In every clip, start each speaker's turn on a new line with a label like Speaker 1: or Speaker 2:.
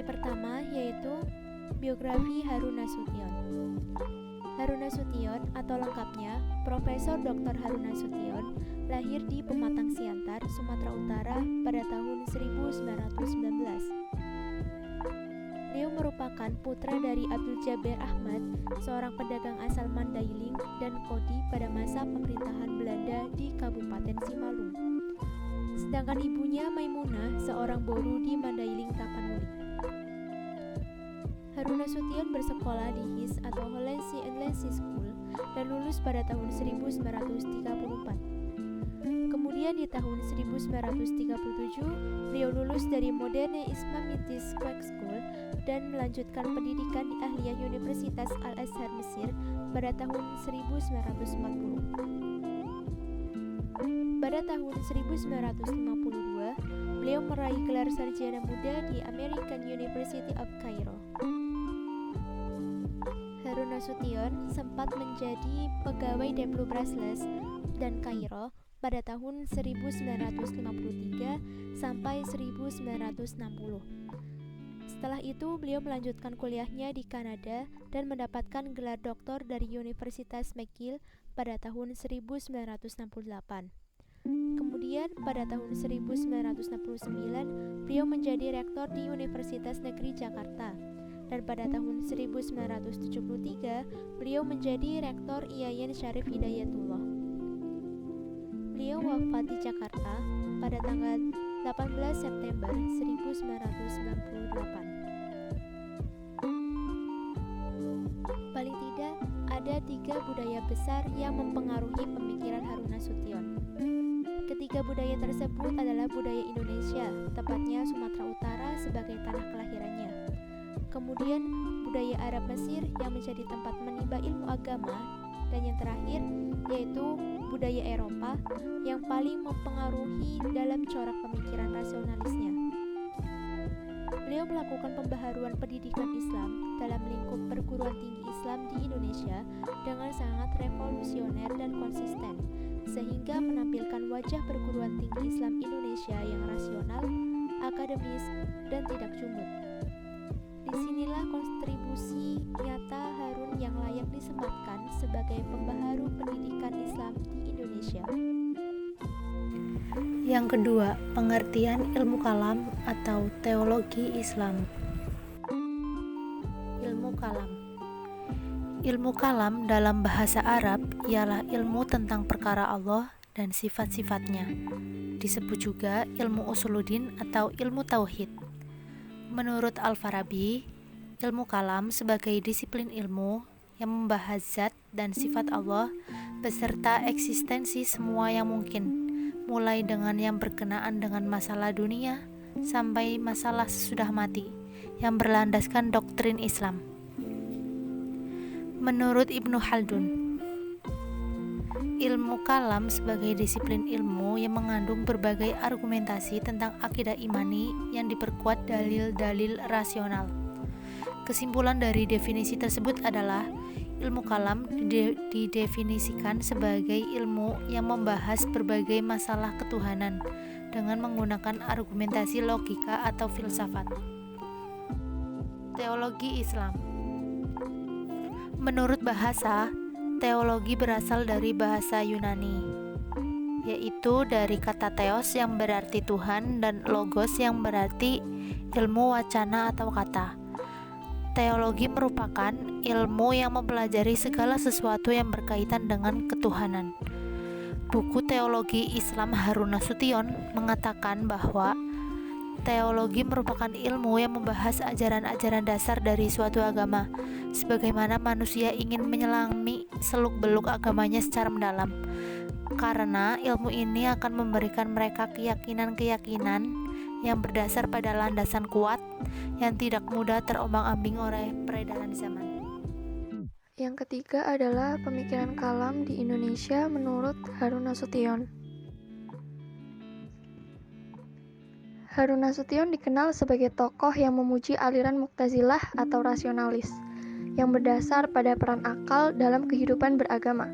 Speaker 1: pertama yaitu biografi Harun Nasution. Harun Nasution atau lengkapnya Profesor Dr. Harun Nasution lahir di Pematang Siantar, Sumatera Utara pada tahun 1919. Beliau merupakan putra dari Abdul Jabbar Ahmad, seorang pedagang asal Mandailing dan Kodi pada masa pemerintahan Belanda di Kabupaten Simalung. Sedangkan ibunya Maimunah, seorang boru di Mandailing Tapanuli. Harun Nasution bersekolah di HIS atau Hollandse Inlandse School dan lulus pada tahun 1934. Kemudian di tahun 1937, beliau lulus dari Moderne Islamitis Quake School dan melanjutkan pendidikan di Ahliyah Universitas Al-Azhar Mesir pada tahun 1940. Pada tahun 1952, beliau meraih gelar sarjana muda di American University of Cairo. Harun Nasution sempat menjadi pegawai Deplu Brusselers dan Kairo pada tahun 1953 sampai 1960. Setelah itu, beliau melanjutkan kuliahnya di Kanada dan mendapatkan gelar doktor dari Universitas McGill pada tahun 1968. Kemudian pada tahun 1969, beliau menjadi rektor di Universitas Negeri Jakarta. Dan pada tahun 1973, beliau menjadi rektor IAIN Syarif Hidayatullah. Beliau wafat di Jakarta pada tanggal 18 September 1998. Paling tidak, ada 3 budaya besar yang mempengaruhi pemikiran Harun Nasution. Ketiga budaya tersebut adalah budaya Indonesia, tepatnya Sumatera Utara sebagai tanah kelahirannya. Kemudian budaya Arab Mesir yang menjadi tempat menimba ilmu agama, dan yang terakhir yaitu budaya Eropa yang paling mempengaruhi dalam corak pemikiran rasionalisnya. Beliau melakukan pembaharuan pendidikan Islam dalam lingkup perguruan tinggi Islam di Indonesia dengan sangat revolusioner dan konsisten, sehingga menampilkan wajah perguruan tinggi Islam Indonesia yang rasional, akademis, dan tidak jumud. Disinilah kontribusi nyata Harun yang layak disematkan sebagai pembaharu pendidikan Islam di Indonesia.
Speaker 2: Yang kedua, pengertian ilmu kalam atau teologi Islam. Ilmu kalam. Ilmu kalam dalam bahasa Arab ialah ilmu tentang perkara Allah dan sifat-sifatnya. Disebut juga ilmu usuluddin atau ilmu tauhid. Menurut Al-Farabi, ilmu kalam sebagai disiplin ilmu yang membahas zat dan sifat Allah beserta eksistensi semua yang mungkin, mulai dengan yang berkenaan dengan masalah dunia sampai masalah sesudah mati, yang berlandaskan doktrin Islam. Menurut Ibnu Khaldun, ilmu kalam sebagai disiplin ilmu yang mengandung berbagai argumentasi tentang akidah imani yang diperkuat dalil-dalil rasional. Kesimpulan dari definisi tersebut adalah ilmu kalam didefinisikan sebagai ilmu yang membahas berbagai masalah ketuhanan dengan menggunakan argumentasi logika atau filsafat. Teologi Islam. Menurut bahasa, teologi berasal dari bahasa Yunani, yaitu dari kata theos yang berarti Tuhan dan logos yang berarti ilmu wacana atau kata. Teologi merupakan ilmu yang mempelajari segala sesuatu yang berkaitan dengan ketuhanan. Buku Teologi Islam Harun Nasution mengatakan bahwa teologi merupakan ilmu yang membahas ajaran-ajaran dasar dari suatu agama, sebagaimana manusia ingin menyelami seluk-beluk agamanya secara mendalam. Karena ilmu ini akan memberikan mereka keyakinan-keyakinan yang berdasar pada landasan kuat yang tidak mudah terombang-ambing oleh peredaran zaman.
Speaker 3: Yang ketiga adalah pemikiran kalam di Indonesia menurut Harun Nasution. Harun Nasution dikenal sebagai tokoh yang memuji aliran Mu'tazilah atau rasionalis, yang berdasar pada peran akal dalam kehidupan beragama.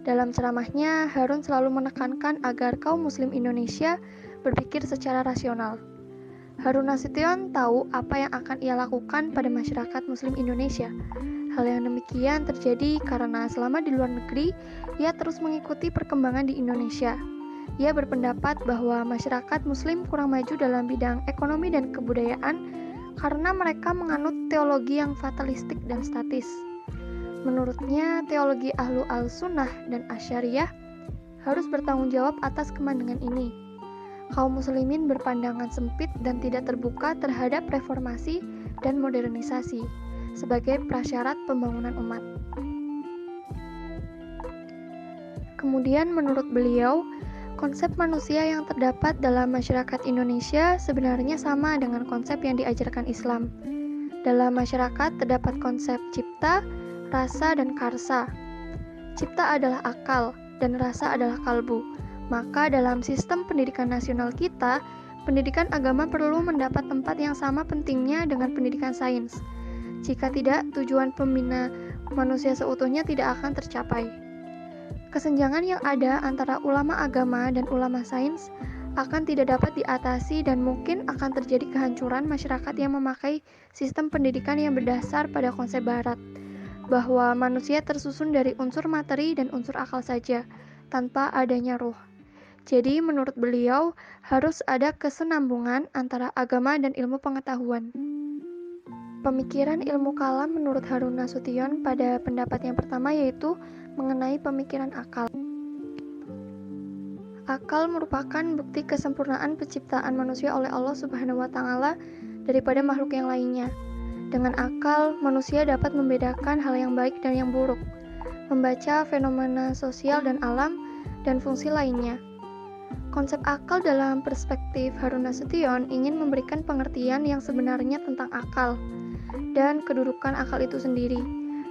Speaker 3: Dalam ceramahnya, Harun selalu menekankan agar kaum muslim Indonesia berpikir secara rasional. Harun Nasution tahu apa yang akan ia lakukan pada masyarakat Muslim Indonesia. Hal yang demikian terjadi karena selama di luar negeri, ia terus mengikuti perkembangan di Indonesia. Ia berpendapat bahwa masyarakat Muslim kurang maju dalam bidang ekonomi dan kebudayaan karena mereka menganut teologi yang fatalistik dan statis. Menurutnya, teologi Ahlu al-Sunnah dan Asy'ariyah harus bertanggung jawab atas kemandangan ini. Kaum muslimin berpandangan sempit dan tidak terbuka terhadap reformasi dan modernisasi sebagai prasyarat pembangunan umat. Kemudian menurut beliau, konsep manusia yang terdapat dalam masyarakat Indonesia sebenarnya sama dengan konsep yang diajarkan Islam. Dalam masyarakat terdapat konsep cipta, rasa, dan karsa. Cipta adalah akal, dan rasa adalah kalbu. Maka dalam sistem pendidikan nasional kita, pendidikan agama perlu mendapat tempat yang sama pentingnya dengan pendidikan sains. Jika tidak, tujuan pembina manusia seutuhnya tidak akan tercapai. Kesenjangan yang ada antara ulama agama dan ulama sains akan tidak dapat diatasi dan mungkin akan terjadi kehancuran masyarakat yang memakai sistem pendidikan yang berdasar pada konsep barat, bahwa manusia tersusun dari unsur materi dan unsur akal saja, tanpa adanya ruh. Jadi menurut beliau harus ada kesenambungan antara agama dan ilmu pengetahuan. Pemikiran ilmu kalam menurut Harun Nasution pada pendapat yang pertama yaitu mengenai pemikiran akal. Akal merupakan bukti kesempurnaan penciptaan manusia oleh Allah Subhanahu wa Ta'ala daripada makhluk yang lainnya. Dengan akal, manusia dapat membedakan hal yang baik dan yang buruk, membaca fenomena sosial dan alam, dan fungsi lainnya. Konsep akal dalam perspektif Harun Nasution ingin memberikan pengertian yang sebenarnya tentang akal dan kedudukan akal itu sendiri,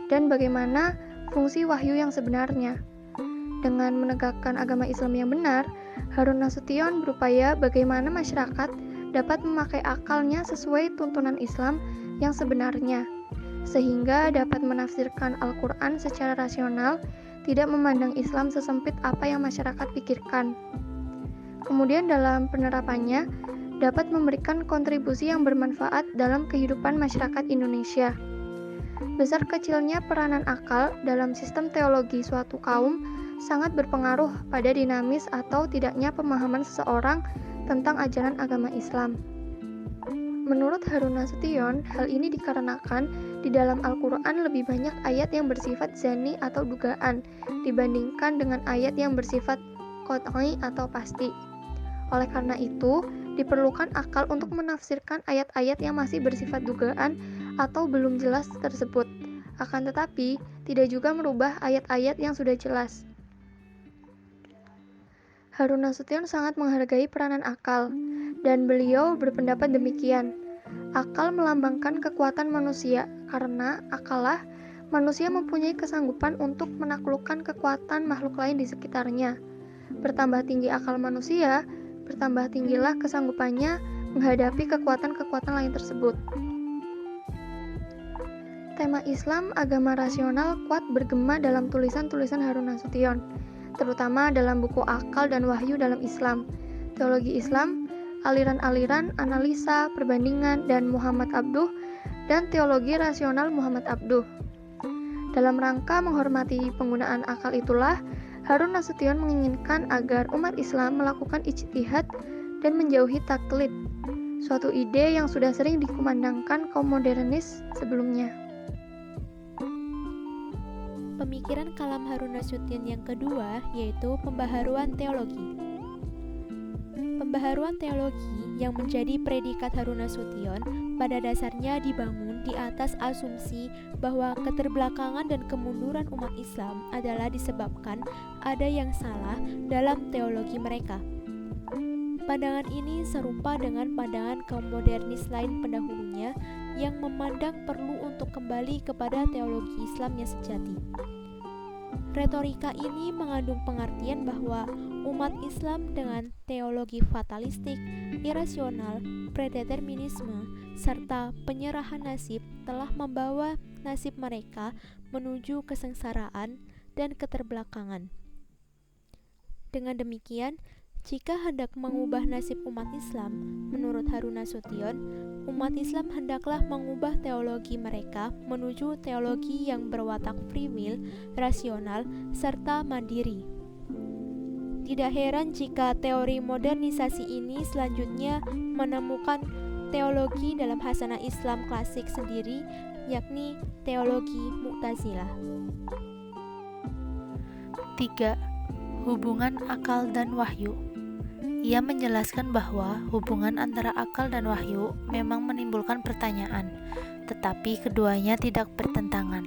Speaker 3: dan bagaimana fungsi wahyu yang sebenarnya. Dengan menegakkan agama Islam yang benar, Harun Nasution berupaya bagaimana masyarakat dapat memakai akalnya sesuai tuntunan Islam yang sebenarnya, sehingga dapat menafsirkan Al-Quran secara rasional, tidak memandang Islam sesempit apa yang masyarakat pikirkan. Kemudian dalam penerapannya, dapat memberikan kontribusi yang bermanfaat dalam kehidupan masyarakat Indonesia. Besar kecilnya peranan akal dalam sistem teologi suatu kaum sangat berpengaruh pada dinamis atau tidaknya pemahaman seseorang tentang ajaran agama Islam. Menurut Harun Nasution, hal ini dikarenakan di dalam Al-Quran lebih banyak ayat yang bersifat zanni atau dugaan dibandingkan dengan ayat yang bersifat qat'i atau pasti. Oleh karena itu, diperlukan akal untuk menafsirkan ayat-ayat yang masih bersifat dugaan atau belum jelas tersebut. Akan tetapi, tidak juga merubah ayat-ayat yang sudah jelas. Harun Nasution sangat menghargai peranan akal, dan beliau berpendapat demikian. Akal melambangkan kekuatan manusia, karena akallah manusia mempunyai kesanggupan untuk menaklukkan kekuatan makhluk lain di sekitarnya. Bertambah tinggi akal manusia, bertambah tinggilah kesanggupannya menghadapi kekuatan-kekuatan lain tersebut. Tema Islam agama rasional kuat bergema dalam tulisan-tulisan Harun Nasution, terutama dalam buku Akal dan Wahyu dalam Islam, Teologi Islam, Aliran-aliran, Analisa, Perbandingan, dan Muhammad Abduh, dan Teologi Rasional Muhammad Abduh. Dalam rangka menghormati penggunaan akal itulah, Harun Nasution menginginkan agar umat Islam melakukan ijtihad dan menjauhi taklid, suatu ide yang sudah sering dikumandangkan kaum modernis sebelumnya.
Speaker 1: Pemikiran kalam Harun Nasution yang kedua yaitu pembaharuan teologi. Pembaharuan teologi yang menjadi predikat Harun Nasution pada dasarnya dibangun di atas asumsi bahwa keterbelakangan dan kemunduran umat Islam adalah disebabkan ada yang salah dalam teologi mereka. Pandangan ini serupa dengan pandangan kaum modernis lain pendahulunya yang memandang perlu untuk kembali kepada teologi Islam yang sejati. Retorika ini mengandung pengertian bahwa umat Islam dengan teologi fatalistik, irasional, predeterminisme, serta penyerahan nasib telah membawa nasib mereka menuju kesengsaraan dan keterbelakangan. Dengan demikian, Jika hendak mengubah nasib umat Islam, menurut Harun Nasution, umat Islam hendaklah mengubah teologi mereka menuju teologi yang berwatak free will, rasional, serta mandiri. Tidak heran jika teori modernisasi ini selanjutnya menemukan teologi dalam hasanah Islam klasik sendiri, yakni teologi Mu'tazilah.
Speaker 2: 3. Hubungan akal dan wahyu. Ia menjelaskan bahwa hubungan antara akal dan wahyu memang menimbulkan pertanyaan, tetapi keduanya tidak bertentangan.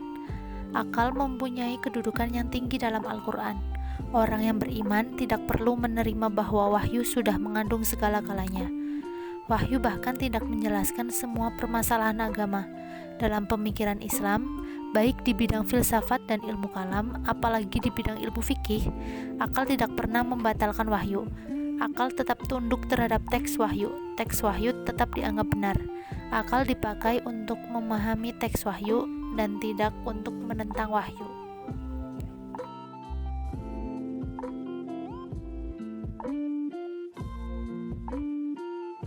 Speaker 2: Akal mempunyai kedudukan yang tinggi dalam Al-Quran. Orang yang beriman tidak perlu menerima bahwa wahyu sudah mengandung segala-galanya. Wahyu bahkan tidak menjelaskan semua permasalahan agama. Dalam pemikiran Islam, baik di bidang filsafat dan ilmu kalam, apalagi di bidang ilmu fikih, akal tidak pernah membatalkan wahyu. Akal tetap tunduk terhadap teks wahyu. Teks wahyu tetap dianggap benar. Akal dipakai untuk memahami teks wahyu dan tidak untuk menentang wahyu.